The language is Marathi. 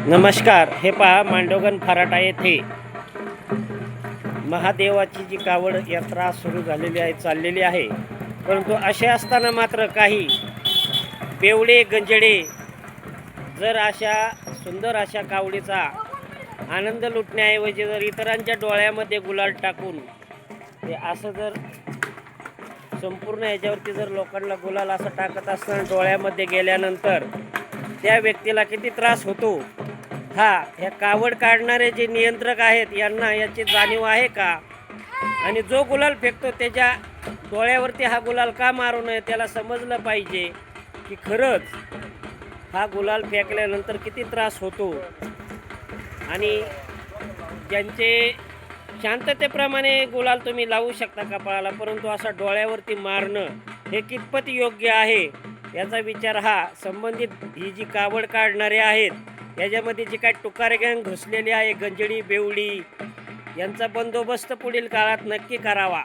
नमस्कार. हे पहा, मांडवगण फराटा येथे महादेवाची जी कावड यात्रा सुरू झालेली आहे, चाललेली आहे. परंतु असे असताना मात्र काही बेवडे गंजडे जर अशा सुंदर अशा कावडीचा आनंद लुटण्याऐवजी जर इतरांच्या डोळ्यामध्ये गुलाल टाकून ते असं जर संपूर्ण ह्याच्यावरती जर लोकांना गुलाल असं टाकत असताना डोळ्यामध्ये गेल्यानंतर त्या व्यक्तीला किती त्रास होतो, ह्या कावड काढणारे जे नियंत्रक आहेत यांना याची जाणीव आहे का? आणि जो गुलाल फेकतो त्याच्या डोळ्यावरती हा गुलाल का मारू नये, त्याला समजलं पाहिजे की खरंच हा गुलाल फेकल्यानंतर किती त्रास होतो. आणि ज्यांचे शांततेप्रमाणे गुलाल तुम्ही लावू शकता कपाळाला, परंतु असा डोळ्यावरती मारणं हे कितपत योग्य आहे याचा विचार हा संबंधित ही जी कावड काढणारे आहेत याच्यामध्ये जी काय तुकार गँग घुसलेली आहे, गंजडी बेवडी, यांचा बंदोबस्त पुढील काळात नक्की करावा.